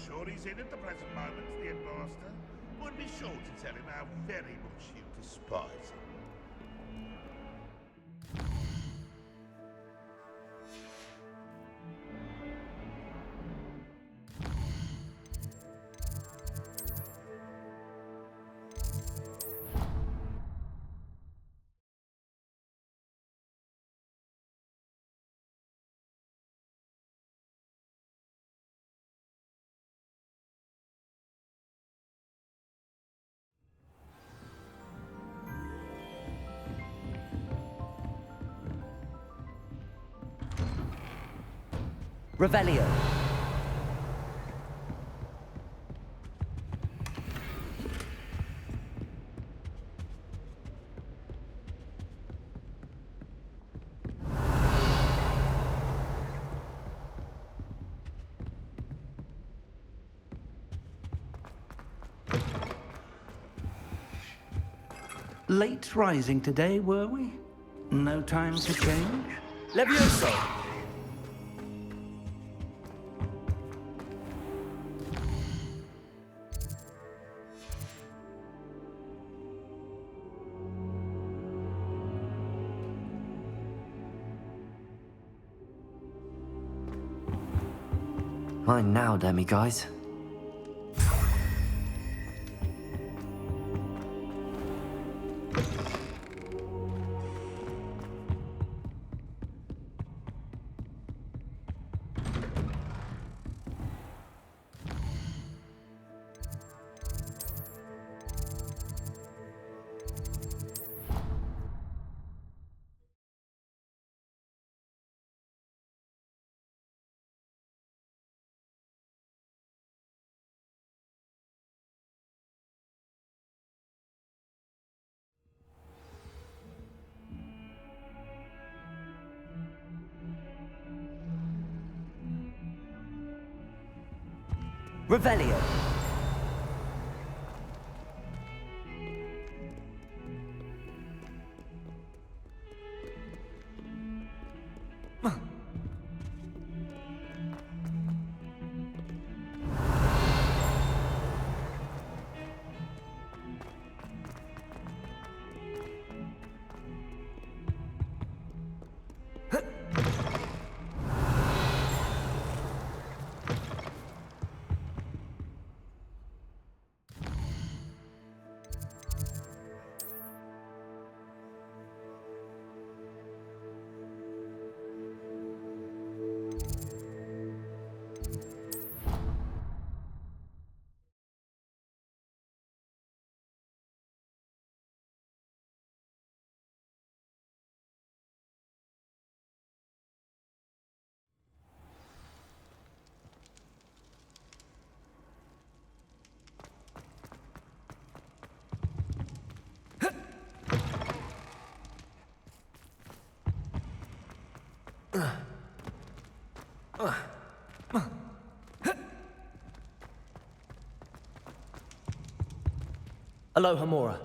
sure he's in at the present moment, the headmaster. Would be sure to tell him how very much you despise him. Revelio. Late rising today, were we? No time to change? Levioso. Mine now, demi-guys. Revelio. Aloha Mora.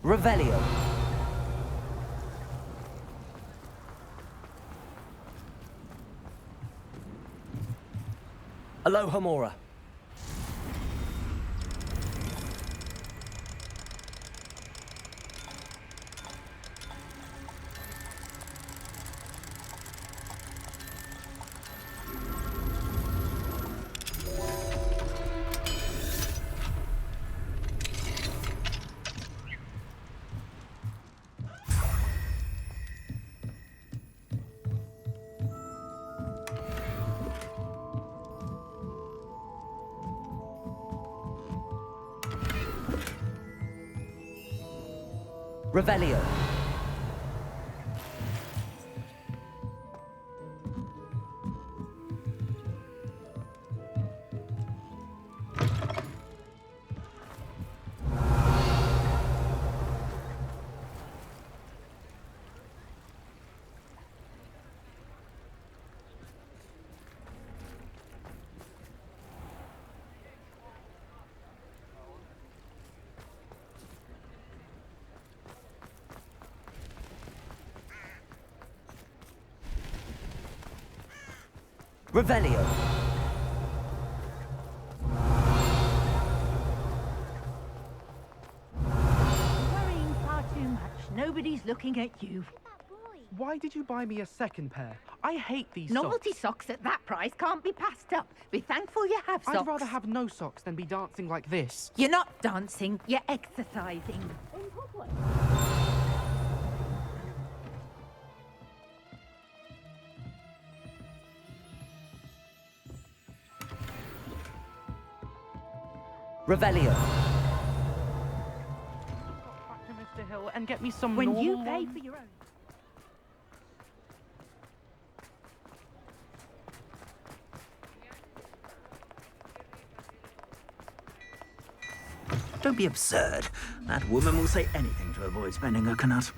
Revelio. Alohomora. Revelio. Revelio. Worrying far too much. Nobody's looking at you. Why did you buy me a second pair? I hate these Novelty socks. socks at that price can't be passed up. Be thankful you have socks. I'd rather have no socks than be dancing like this. You're not dancing, you're exercising. In Hogwarts. Revelio. Back to Mr. Hill and get me some When normal you pay ones. for your own. Don't be absurd. That woman will say anything to avoid spending her canut.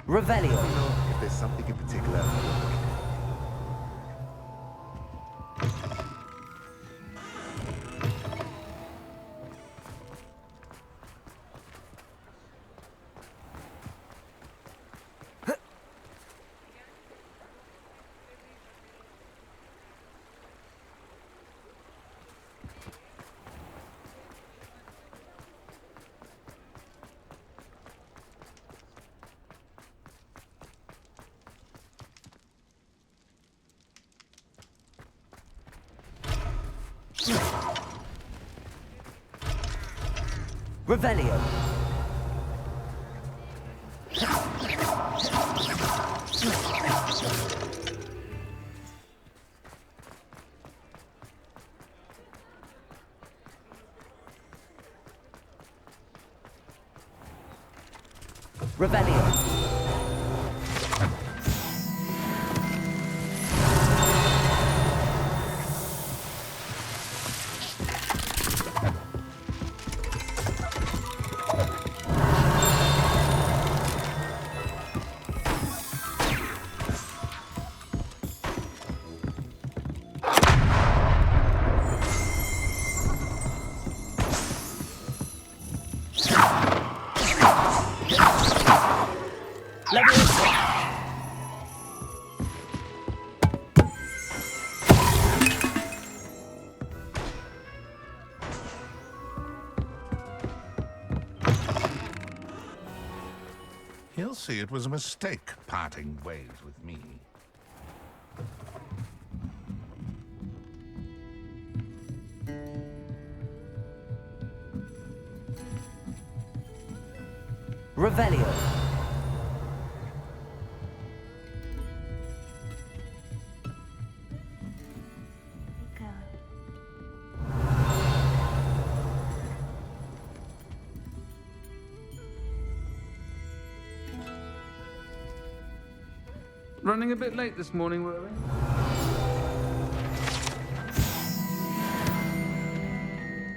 Revelio. If there's something in particular. Revelio. Revelio. He'll see it was a mistake parting ways with me. Revelio. Go. Running a bit late this morning, were we?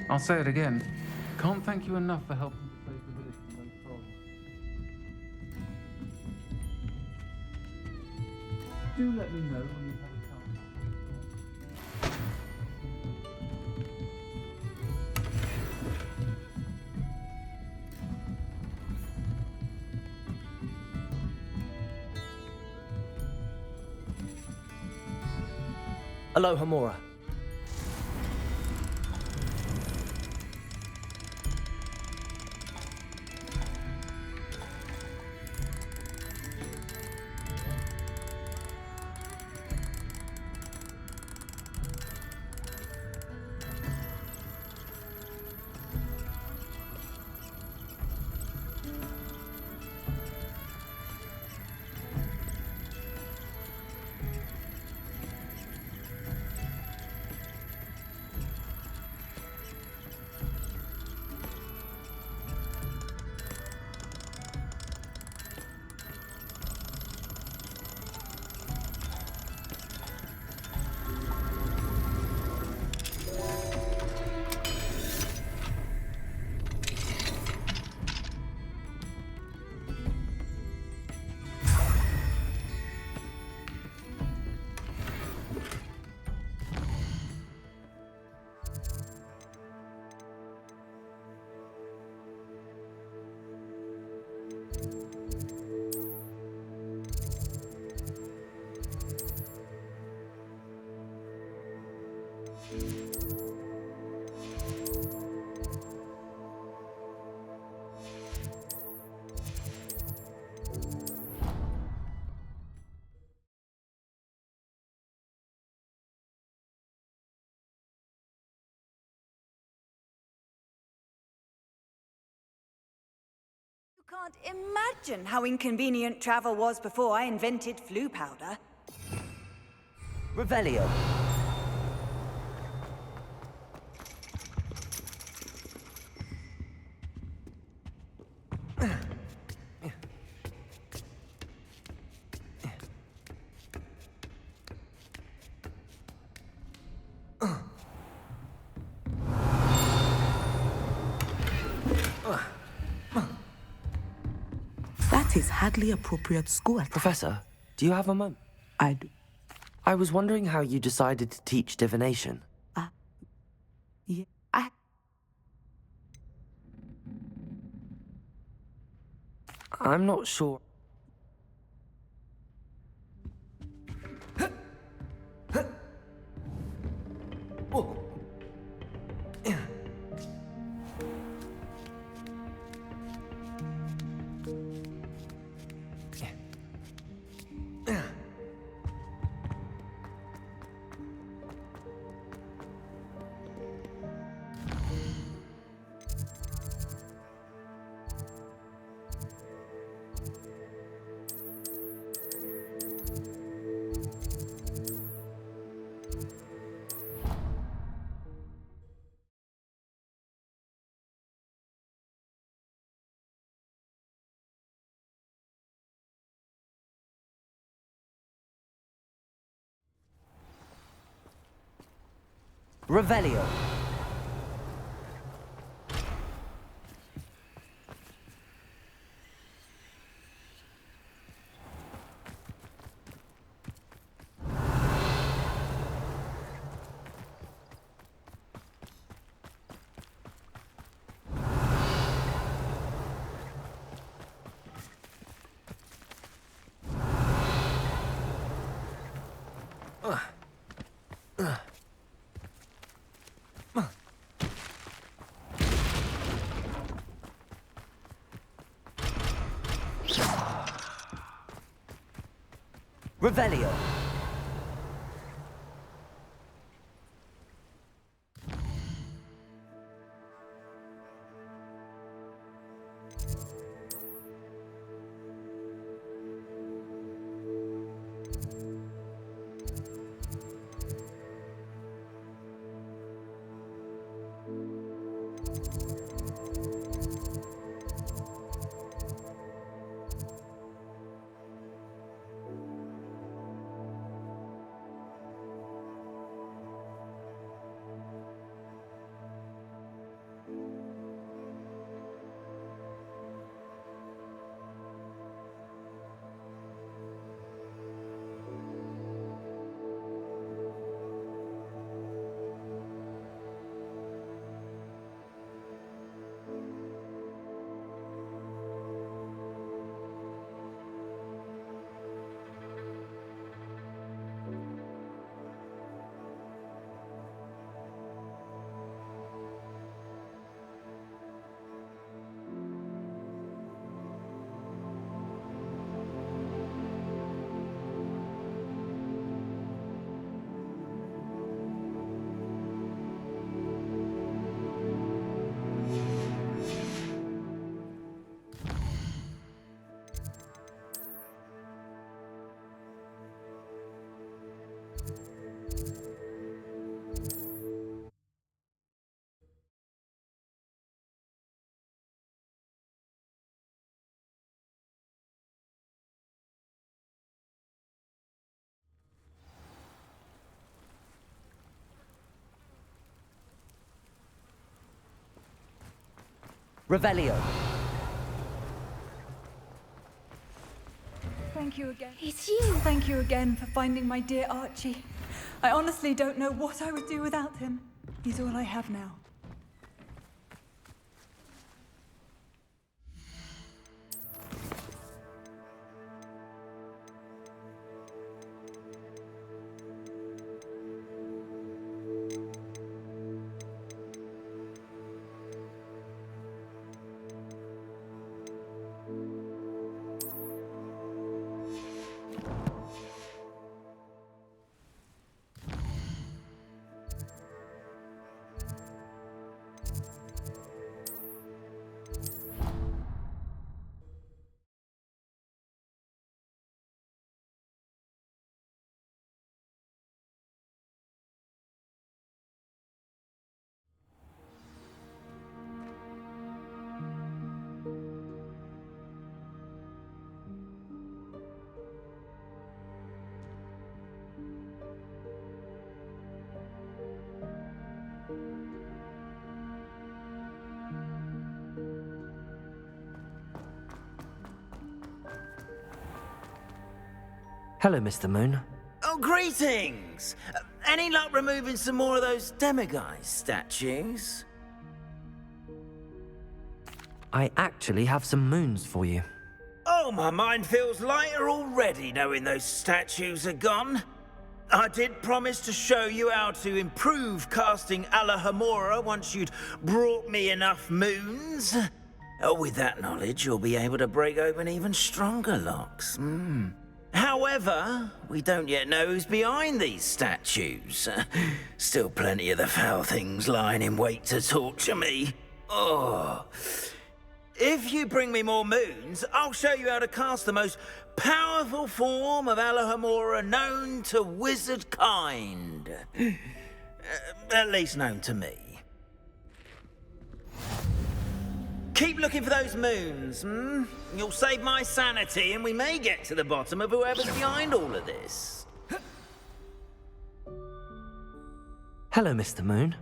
I'll say it again. Can't thank you enough for helping to save the village from those trolls. Do let me know when you've had a chance. Aloha Mora. You can't imagine how inconvenient travel was before I invented flu powder. Revelio. That is hardly appropriate school attire. Professor, do you have a moment? I do. I was wondering how you decided to teach divination. Yeah, I'm not sure. Revelio. Revelio. Revelio. Thank you again. It's you. Thank you again for finding my dear Archie. I honestly don't know what I would do without him. He's all I have now. Hello, Mr. Moon. Oh, greetings! Any luck removing some more of those demiguise statues? I actually have some moons for you. Oh, my mind feels lighter already knowing those statues are gone. I did promise to show you how to improve casting Alahamora once you'd brought me enough moons. With that knowledge, you'll be able to break open even stronger locks. However, we don't yet know who's behind these statues. Still plenty of the foul things lying in wait to torture me. Oh. If you bring me more moons, I'll show you how to cast the most powerful form of Alahamora known to wizard kind. At least known to me. Keep looking for those moons, You'll save my sanity and we may get to the bottom of whoever's behind all of this. Hello, Mr. Moon.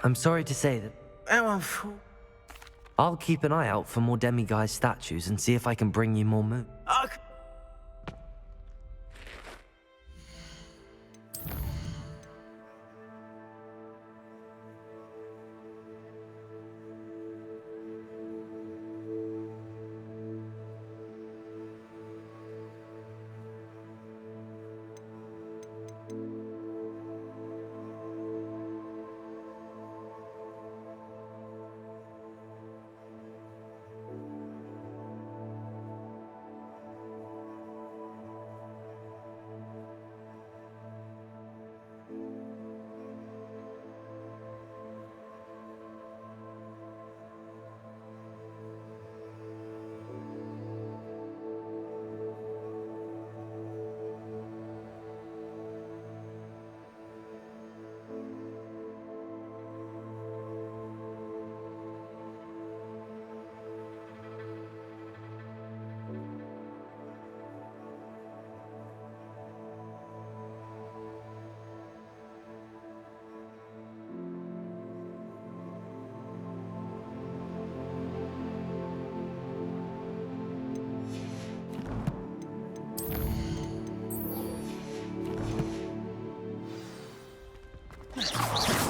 I'm sorry to say that I'll keep an eye out for more demiguise statues and see if I can bring you more moon.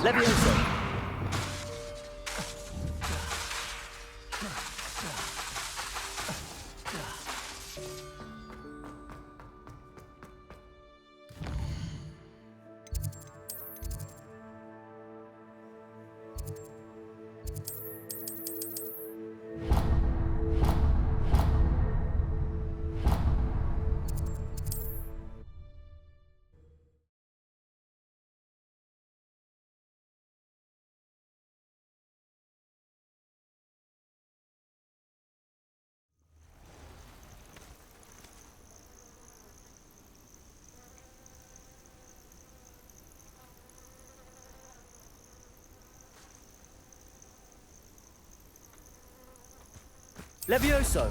Levioso. Levioso.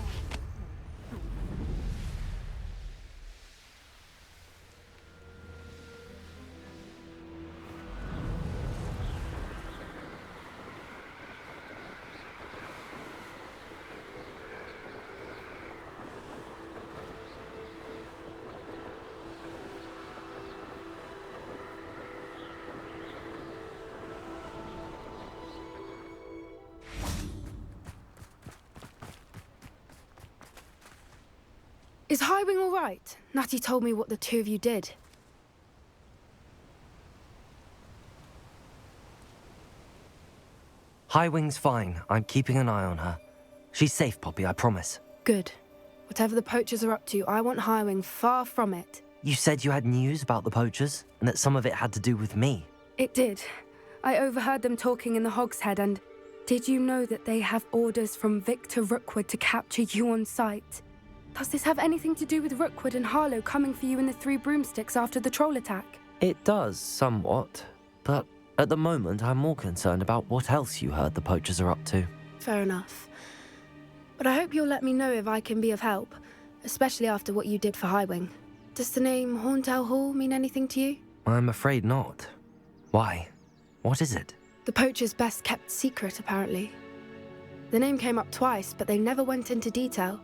Is Highwing all right? Natty told me what the two of you did. Highwing's fine. I'm keeping an eye on her. She's safe, Poppy, I promise. Good. Whatever the poachers are up to, I want Highwing far from it. You said you had news about the poachers, and that some of it had to do with me. It did. I overheard them talking in the Hogshead, and did you know that they have orders from Victor Rookwood to capture you on sight? Does this have anything to do with Rookwood and Harlow coming for you in the Three Broomsticks after the troll attack? It does, somewhat. But at the moment, I'm more concerned about what else you heard the poachers are up to. Fair enough. But I hope you'll let me know if I can be of help, especially after what you did for Highwing. Does the name Horntail Hall mean anything to you? I'm afraid not. Why? What is it? The poachers' best kept secret, apparently. The name came up twice, but they never went into detail.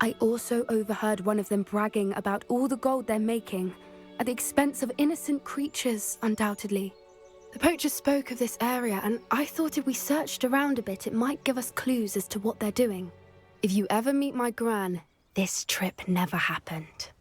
I also overheard one of them bragging about all the gold they're making, at the expense of innocent creatures, undoubtedly. The poachers spoke of this area, and I thought if we searched around a bit, it might give us clues as to what they're doing. If you ever meet my gran, this trip never happened.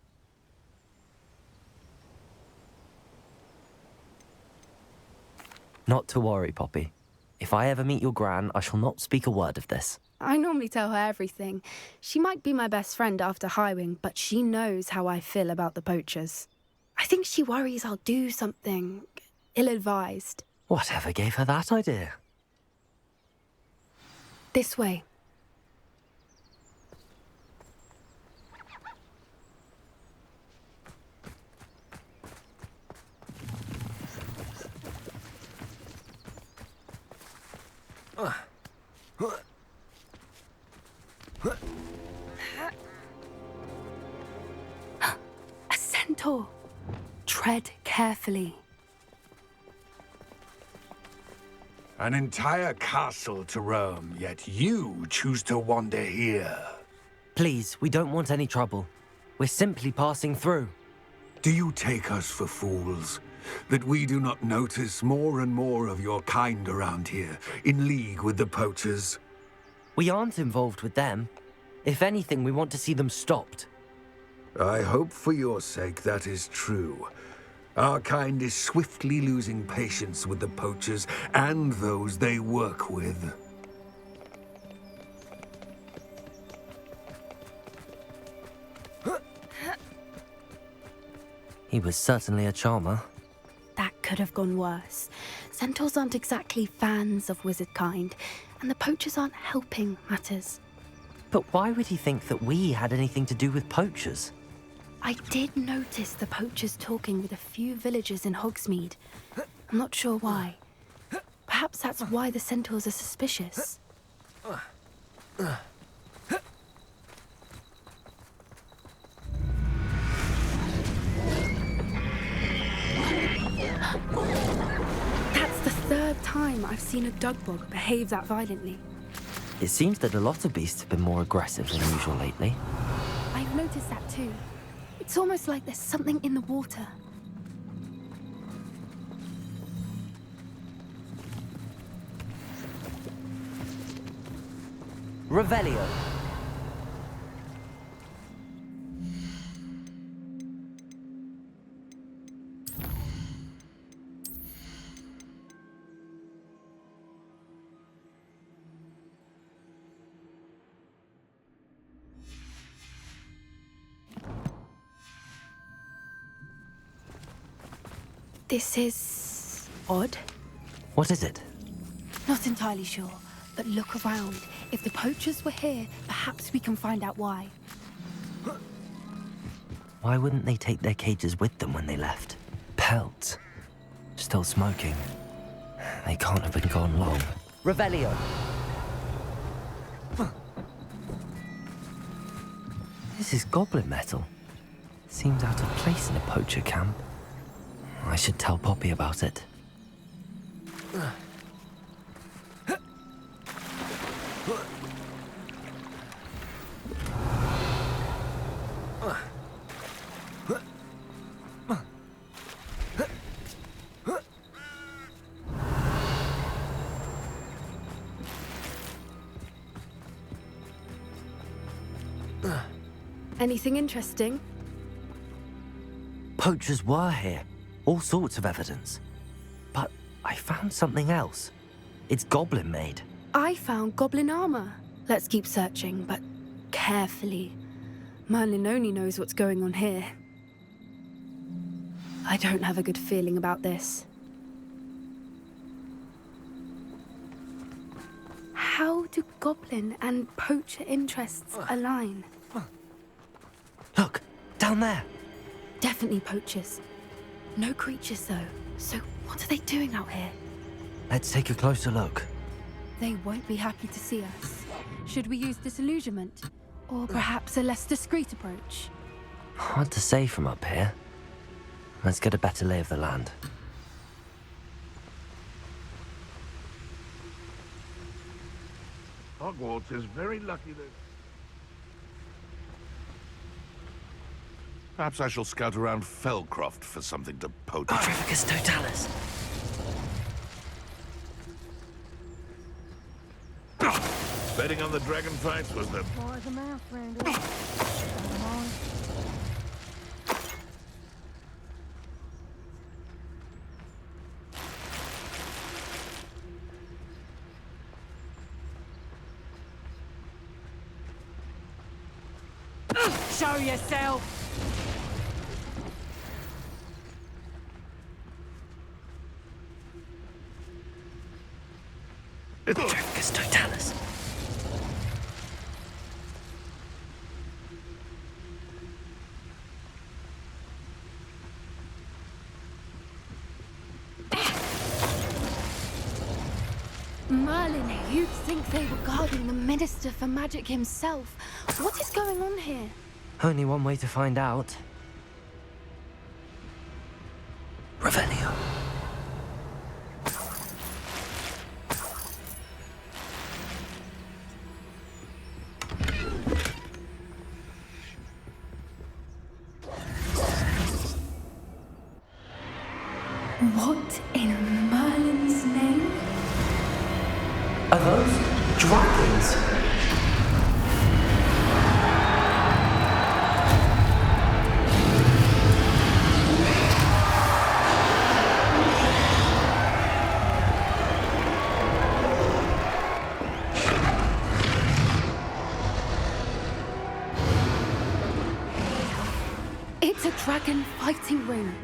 Not to worry, Poppy. If I ever meet your gran, I shall not speak a word of this. I normally tell her everything. She might be my best friend after Highwing, but she knows how I feel about the poachers. I think she worries I'll do something ill-advised. Whatever gave her that idea? This way. A centaur. Tread carefully. An entire castle to roam, yet you choose to wander here. Please, we don't want any trouble. We're simply passing through. Do you take us for fools? That we do not notice more and more of your kind around here, in league with the poachers? We aren't involved with them. If anything, we want to see them stopped. I hope for your sake that is true. Our kind is swiftly losing patience with the poachers and those they work with. He was certainly a charmer. That could have gone worse. Centaurs aren't exactly fans of wizard kind, and the poachers aren't helping matters. But why would he think that we had anything to do with poachers? I did notice the poachers talking with a few villagers in Hogsmeade. I'm not sure why. Perhaps that's why the centaurs are suspicious. That's the third time I've seen a dugbog behave that violently. It seems that a lot of beasts have been more aggressive than usual lately. I've noticed that too. It's almost like there's something in the water. Revelio. This is odd. What is it? Not entirely sure, but look around. If the poachers were here, perhaps we can find out why. Why wouldn't they take their cages with them when they left? Pelts. Still smoking. They can't have been gone long. Revelio. This is goblin metal. Seems out of place in a poacher camp. I should tell Poppy about it. Anything interesting? Poachers were here. All sorts of evidence. But I found something else. It's goblin made. I found goblin armor. Let's keep searching, but carefully. Merlin only knows what's going on here. I don't have a good feeling about this. How do goblin and poacher interests align? Look, down there. Definitely poachers. No creatures, though. So what are they doing out here? Let's take a closer look. They won't be happy to see us. Should we use disillusionment? Or perhaps a less discreet approach? Hard to say from up here. Let's get a better lay of the land. Hogwarts is very lucky that... Perhaps I shall scout around Felcroft for something to poach. Poachers totalis. Betting on the dragon fights was the... More as a mouth, Randy. Come on. Show yourself! Poachers totalis. Merlin, you'd think they were guarding the Minister for Magic himself. What is going on here? Only one way to find out. Revelio. What in Merlin's name? Are those dragons? It's a dragon fighting ring.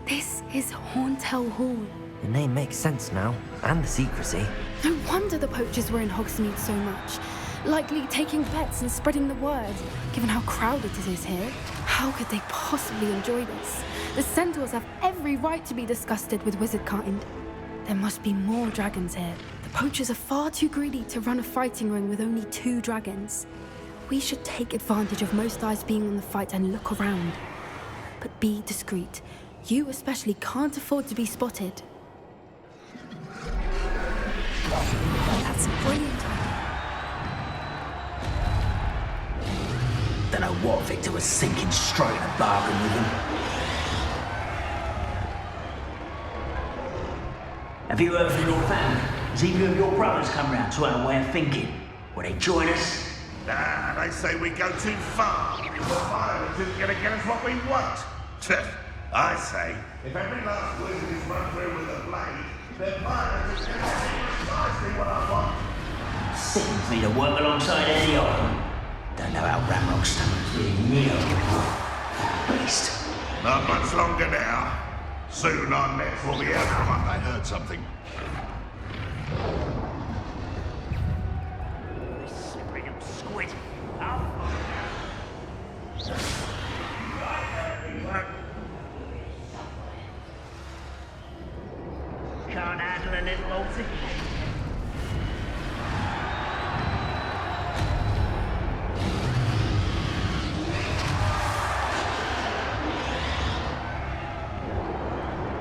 This is Horntail Hall. The name makes sense now, and the secrecy. No wonder the poachers were in Hogsmeade so much. Likely taking bets and spreading the word, given how crowded it is here. How could they possibly enjoy this? The centaurs have every right to be disgusted with wizard kind. There must be more dragons here. The poachers are far too greedy to run a fighting ring with only 2 dragons. We should take advantage of most eyes being on the fight and look around. But be discreet. You especially can't afford to be spotted. That's brilliant. Don't know what Victor was thinking, striking a bargain with him. Have you heard from your family? Has either of your brothers come round to our way of thinking? Will they join us? Nah, they say we go too far. The violence isn't going to get us what we want. I say, if every last wizard is run through with a blade, then violence is going to be precisely what I want. Sickens me to work alongside any of them. Don't know how Ramrock Stone's really near. Beast. Not much longer now. Soon our nets will be out from under. I heard something. Slippery up squid. Can't handle a little old thing.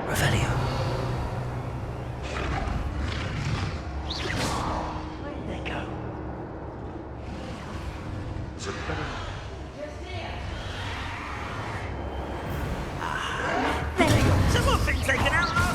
Revelio. Where did they go? Is it better? There they go. Someone been taken out last.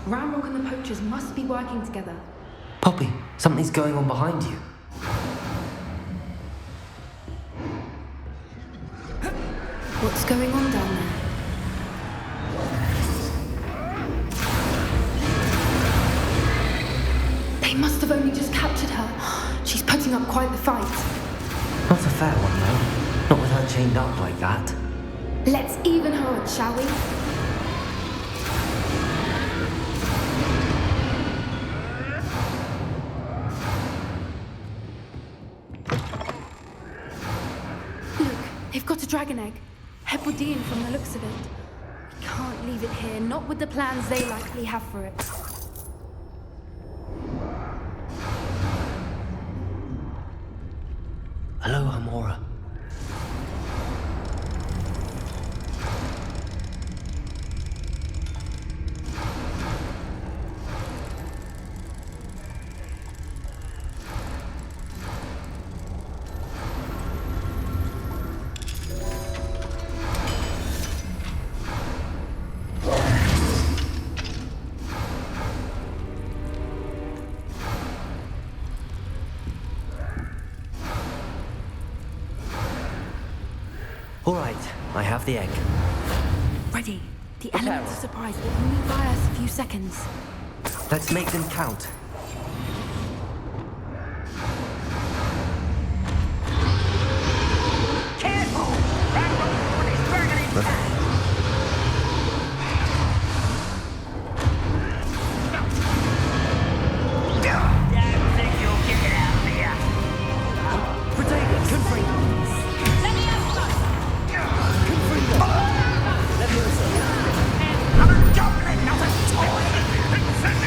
Ramrock and the poachers must be working together. Poppy, something's going on behind you. What's going on down there? They must have only just captured her. She's putting up quite the fight. Not a fair one, though. Not with her chained up like that. Let's even her odds, shall we? Look, they've got a dragon egg. Hebridean from the looks of it. We can't leave it here, not with the plans they likely have for it. Hello, Hamora. All right, I have the egg. Ready. The element of surprise will only buy us a few seconds. Let's make them count. Careful! Ramrock is dragon in town. Don't think you'll get it out of here. Protego, confront. Let me have some. I'm a goblin, not a toy! Let me have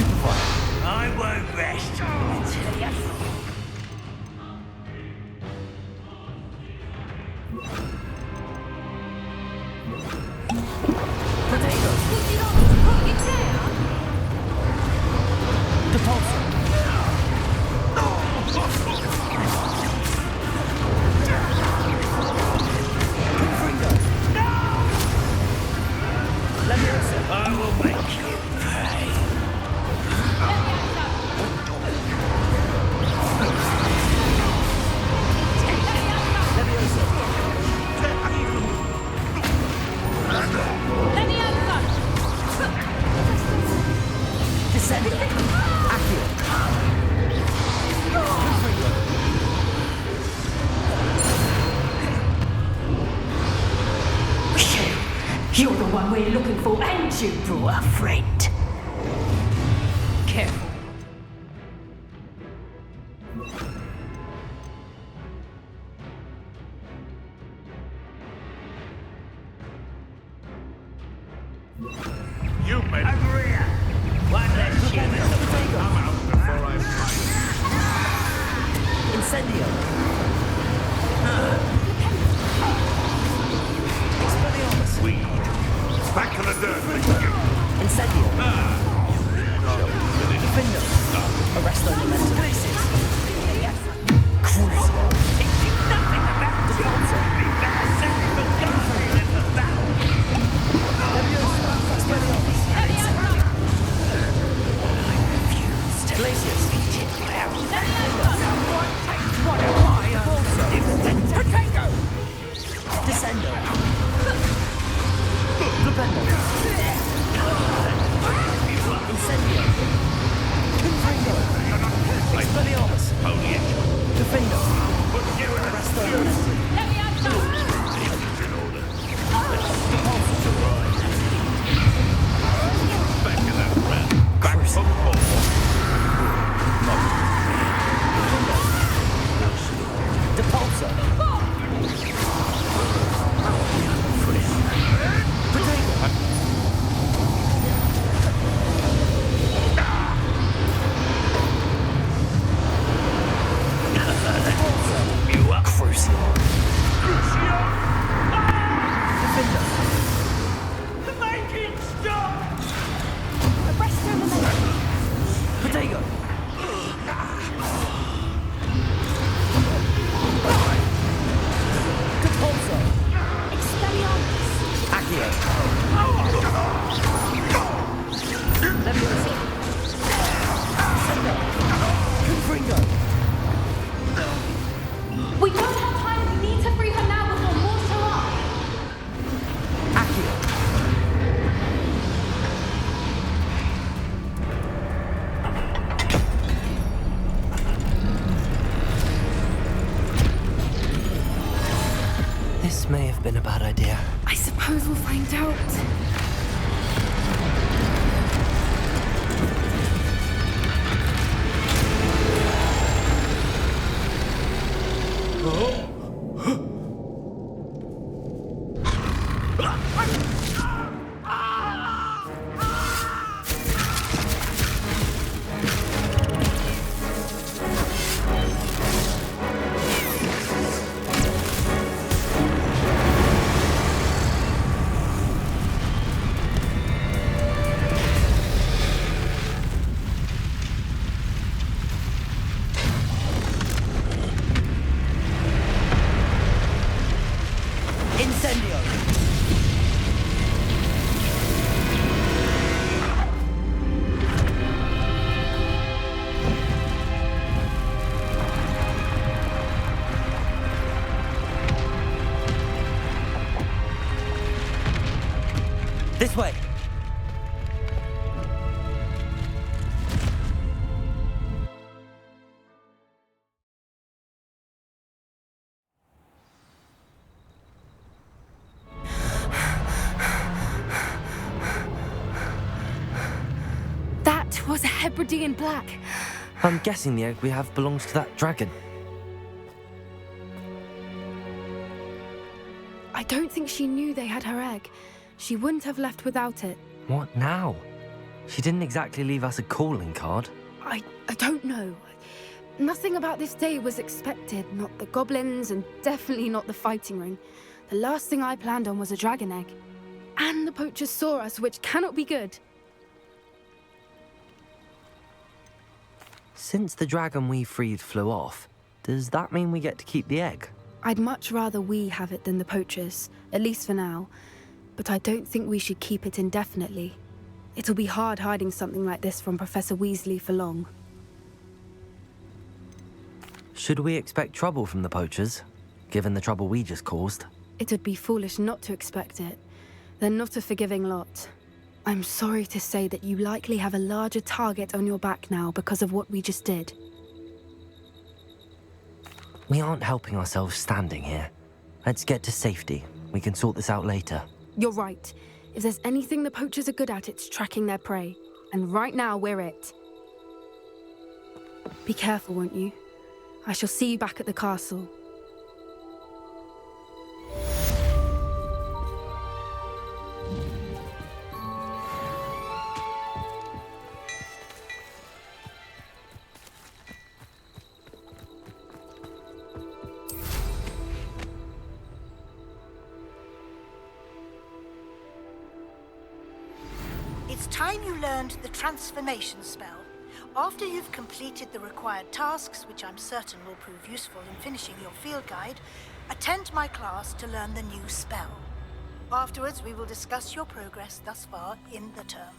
some. I won't rest until you. I will make you pay. Let me have some. Descend. You're the one we're looking for, and you brought a friend. Careful. You made Over here. One less human. I'm out before I fight. Incendio. Weed. Back to the dirt, Michigan. Incendio. Leviosa! Sendo! Confringo! We don't have time. We need to free her now before more show up. Accio! This may have been a bad idea. I suppose we'll find out. This way! That was a Hebridean black. I'm guessing the egg we have belongs to that dragon. I don't think she knew they had her egg. She wouldn't have left without it. What now? She didn't exactly leave us a calling card. I don't know. Nothing about this day was expected. Not the goblins, and definitely not the fighting ring. The last thing I planned on was a dragon egg. And the poachers saw us, which cannot be good. Since the dragon we freed flew off, does that mean we get to keep the egg? I'd much rather we have it than the poachers, at least for now. But I don't think we should keep it indefinitely. It'll be hard hiding something like this from Professor Weasley for long. Should we expect trouble from the poachers, given the trouble we just caused? It would be foolish not to expect it. They're not a forgiving lot. I'm sorry to say that you likely have a larger target on your back now because of what we just did. We aren't helping ourselves standing here. Let's get to safety. We can sort this out later. You're right. If there's anything the poachers are good at, it's tracking their prey. And right now, we're it. Be careful, won't you? I shall see you back at the castle. It's time you learned the transformation spell. After you've completed the required tasks, which I'm certain will prove useful in finishing your field guide, attend my class to learn the new spell. Afterwards, we will discuss your progress thus far in the term.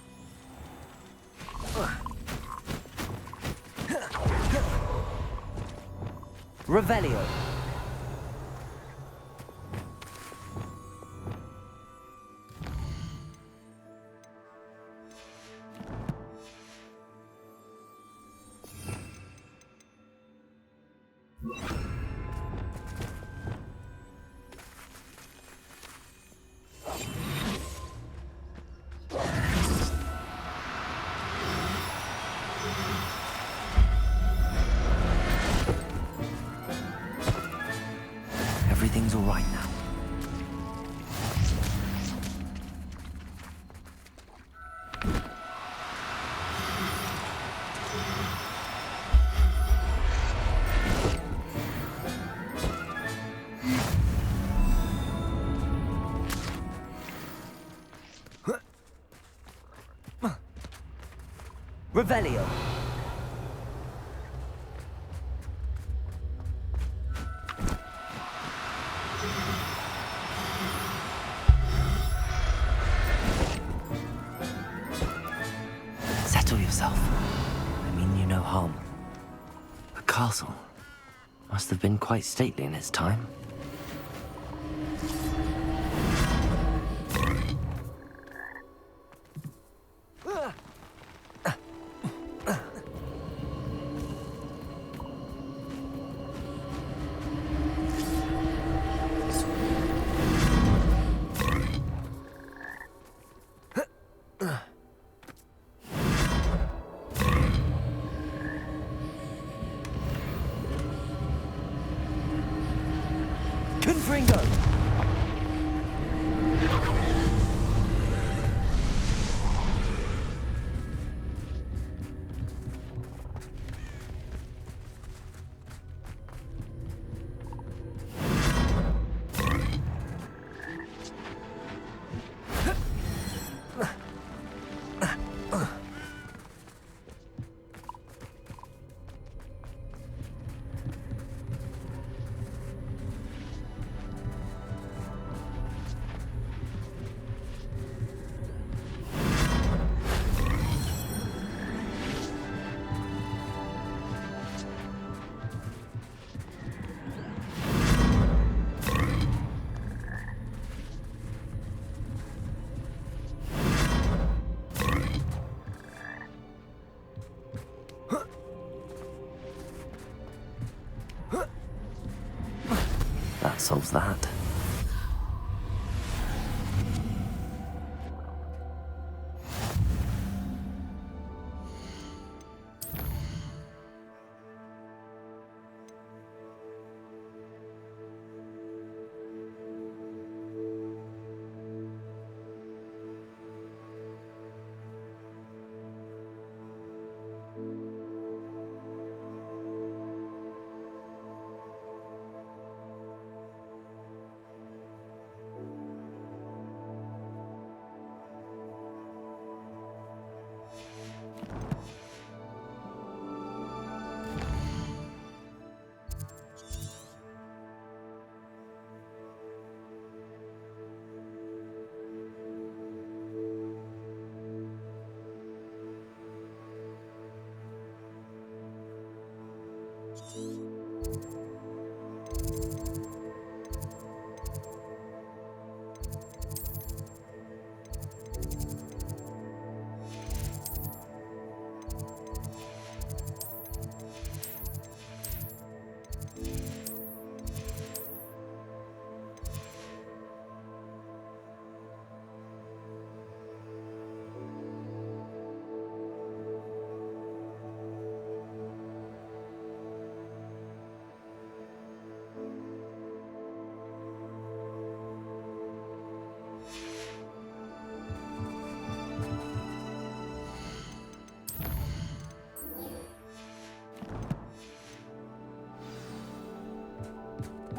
Revelio. Everything's all right now. Revelio. settle yourself. I mean you no harm. The castle must have been quite stately in its time. Confringo! That solves that.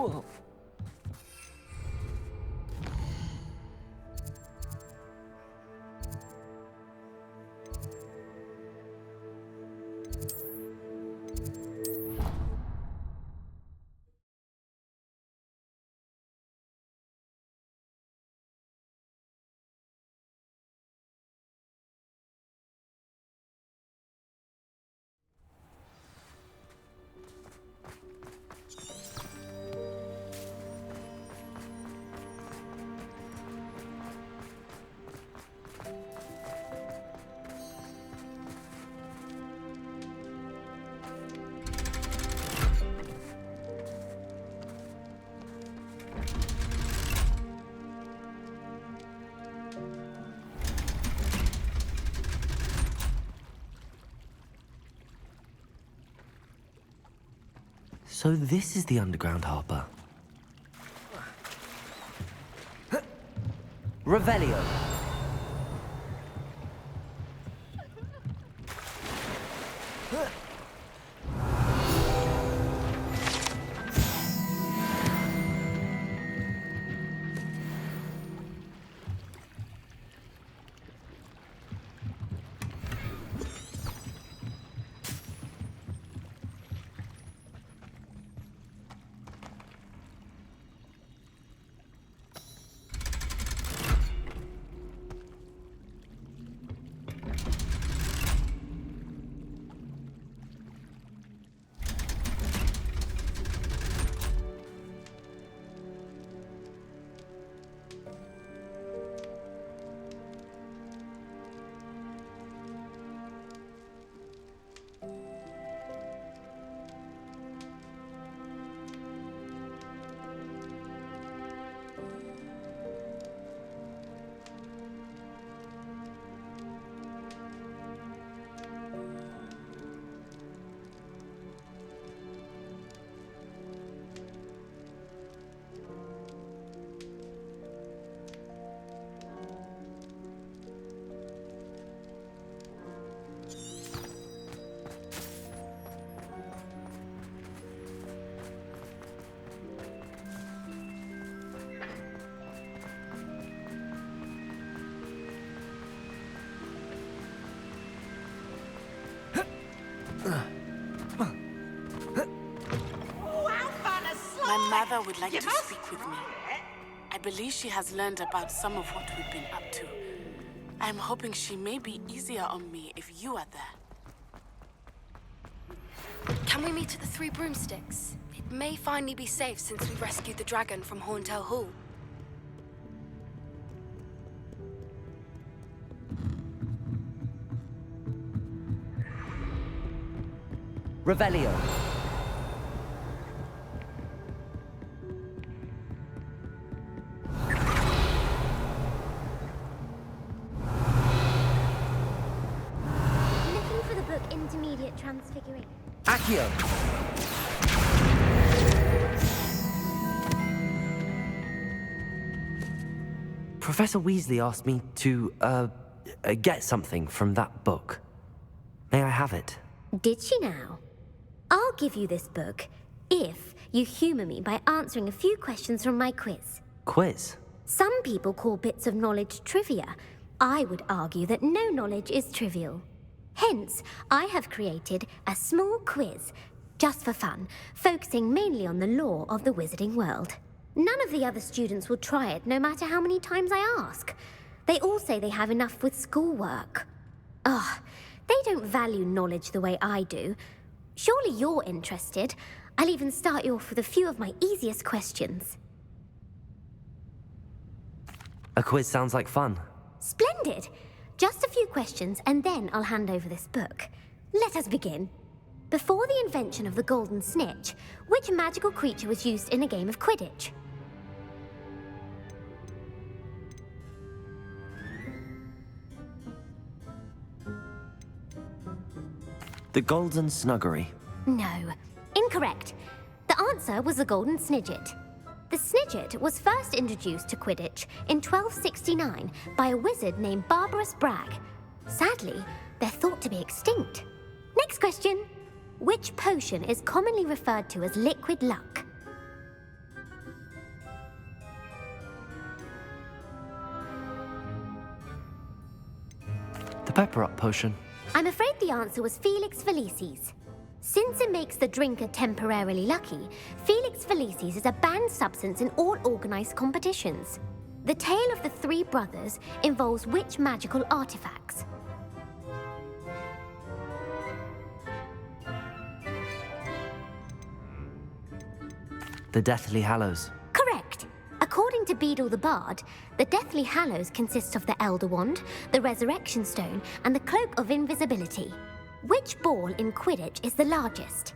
Whoa. So this is the underground harbour. Revelio. My mother would like to speak with me. I believe she has learned about some of what we've been up to. I'm hoping she may be easier on me if you are there. Can we meet at the Three Broomsticks? It may finally be safe since we rescued the dragon from Horntail Hall. Revelio. Looking for the book Intermediate Transfiguration. Accio. Professor Weasley asked me to, get something from that book. May I have it? Did she now? I'll give you this book if you humor me by answering a few questions from my quiz. Quiz? Some people call bits of knowledge trivia. I would argue that no knowledge is trivial. Hence, I have created a small quiz, just for fun, focusing mainly on the lore of the wizarding world. None of the other students will try it, no matter how many times I ask. They all say they have enough with schoolwork. Ugh, they don't value knowledge the way I do. Surely you're interested. I'll even start you off with a few of my easiest questions. A quiz sounds like fun. Splendid! Just a few questions, and then I'll hand over this book. Let us begin. Before the invention of the golden snitch, which magical creature was used in a game of Quidditch? The Golden Snuggery. No. Incorrect. The answer was the golden snidget. The snidget was first introduced to Quidditch in 1269 by a wizard named Barbarous Bragg. Sadly, they're thought to be extinct. Next question. Which potion is commonly referred to as liquid luck? The Pepper Up potion. I'm afraid the answer was Felix Felicis. Since it makes the drinker temporarily lucky, Felix Felicis is a banned substance in all organized competitions. The tale of the three brothers involves which magical artifacts? The Deathly Hallows. Correct. According to Beedle the Bard, the Deathly Hallows consists of the Elder Wand, the Resurrection Stone, and the Cloak of Invisibility. Which ball in Quidditch is the largest?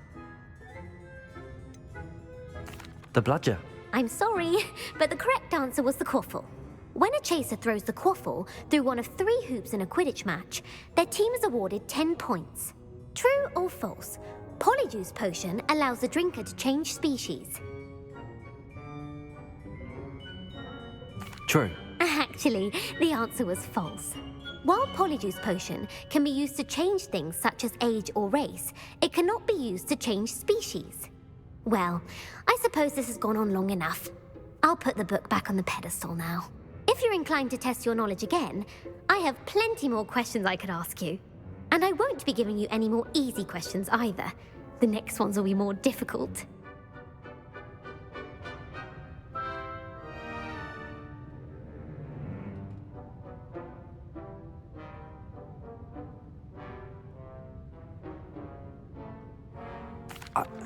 The Bludger. I'm sorry, but the correct answer was the quaffle. When a chaser throws the quaffle through one of 3 hoops in a Quidditch match, their team is awarded 10 points. True or false? Polyjuice potion allows the drinker to change species. True. Actually, the answer was false. While Polyjuice potion can be used to change things such as age or race, it cannot be used to change species. Well, I suppose this has gone on long enough. I'll put the book back on the pedestal now. If you're inclined to test your knowledge again, I have plenty more questions I could ask you. And I won't be giving you any more easy questions either. The next ones will be more difficult.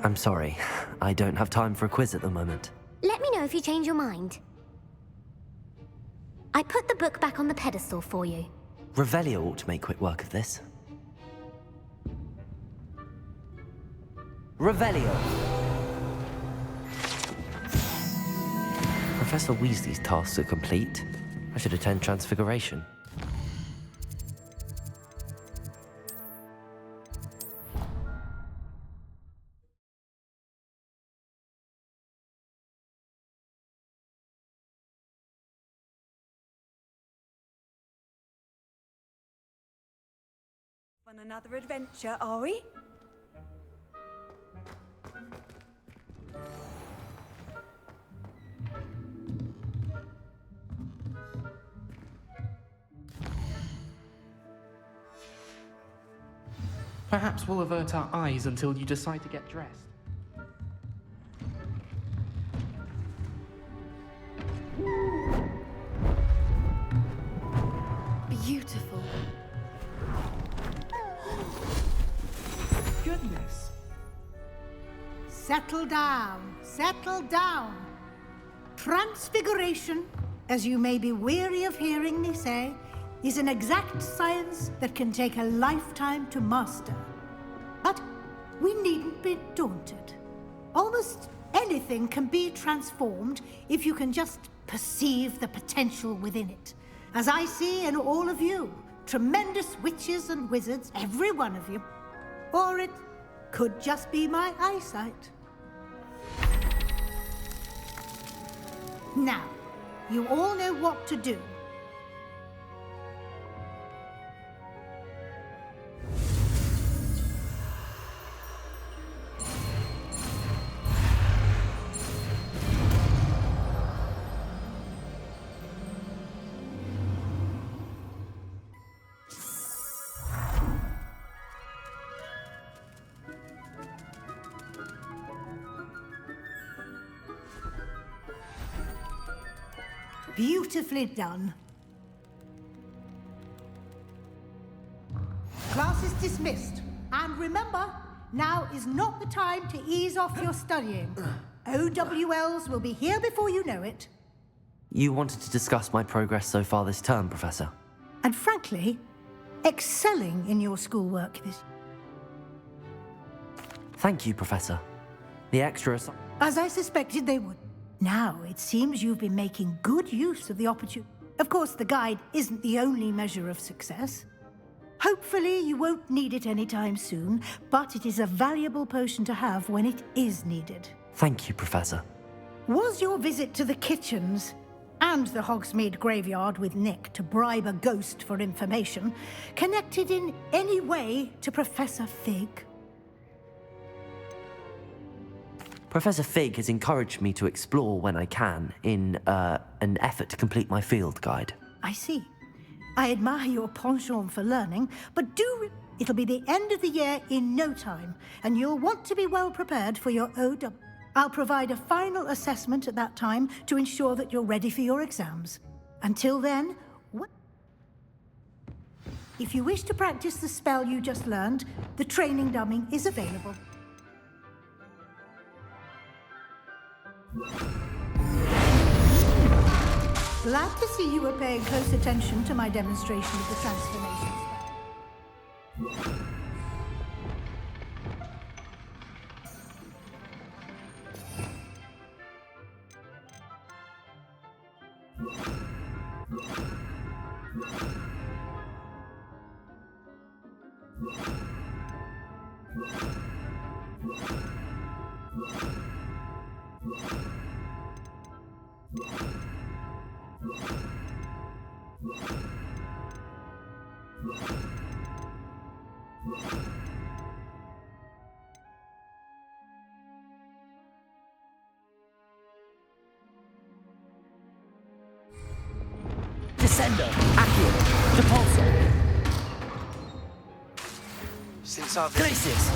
I'm sorry. I don't have time for a quiz at the moment. Let me know if you change your mind. I put the book back on the pedestal for you. Revelio ought to make quick work of this. Revelio! Professor Weasley's tasks are complete. I should attend Transfiguration. On another adventure, are we? Perhaps we'll avert our eyes until you decide to get dressed. Beautiful. Goodness. Settle down, settle down. Transfiguration, as you may be weary of hearing me say, is an exact science that can take a lifetime to master. But we needn't be daunted. Almost anything can be transformed if you can just perceive the potential within it. As I see in all of you, tremendous witches and wizards, every one of you. Or it could just be my eyesight. Now, you all know what to do. Beautifully done. Class is dismissed. And remember, now is not the time to ease off your studying. OWLs will be here before you know it. You wanted to discuss my progress so far this term, Professor. And frankly, excelling in your schoolwork this. Thank you, Professor. The extra As I suspected they would. Now, it seems you've been making good use of the opportunity. Of course, the guide isn't the only measure of success. Hopefully, you won't need it anytime soon, but it is a valuable potion to have when it is needed. Thank you, Professor. Was your visit to the kitchens and the Hogsmeade graveyard with Nick to bribe a ghost for information connected in any way to Professor Fig? Professor Fig has encouraged me to explore when I can in an effort to complete my field guide. I see. I admire your penchant for learning, but it'll be the end of the year in no time, and you'll want to be well prepared for your OW. I'll provide a final assessment at that time to ensure that you're ready for your exams. Until then, if you wish to practice the spell you just learned, the training dummy is available. Glad to see you were paying close attention to my demonstration of the transformation spell. Descender, Accio, Depulsor. Since our Glacis.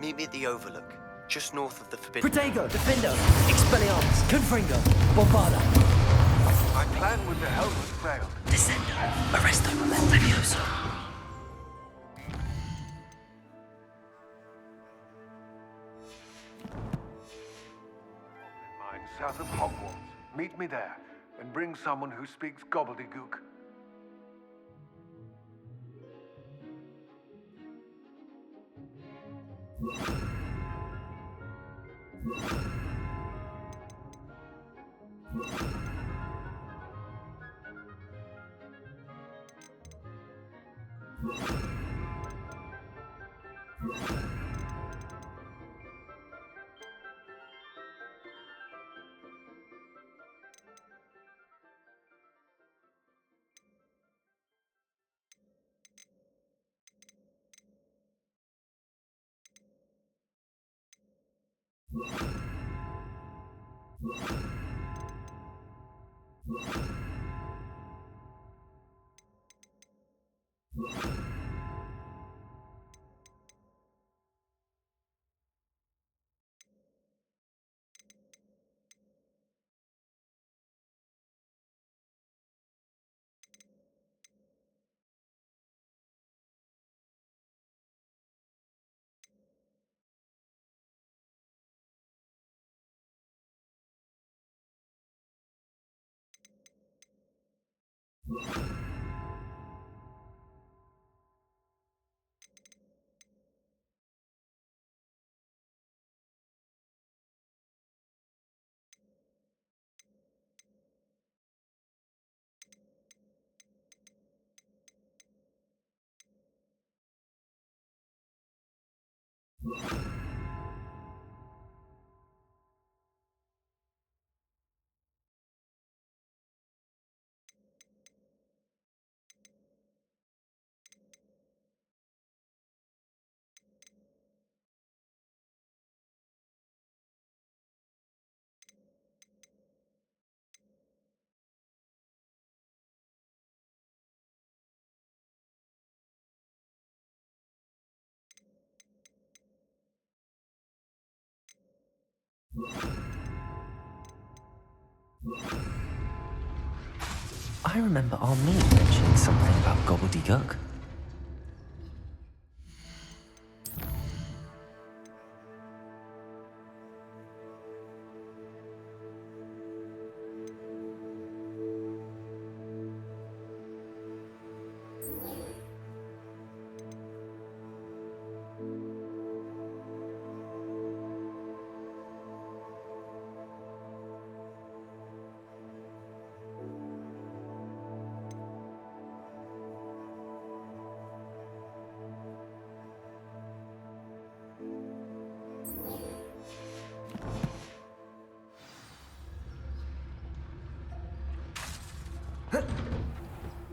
Meet me at the Overlook, just north of the Forbidden. Protego, Defendo, Expelliarmus, Confringo, Bombarda. My plan with the helmet failed. Descender, Arresto, Levioso. Mine south of Hogwarts. Meet me there, and bring someone who speaks gobbledygook. I remember Armin mentioning something about gobbledygook. I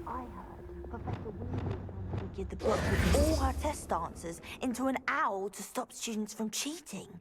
heard Professor Weasley wanted to give the book with all her test answers into an owl to stop students from cheating.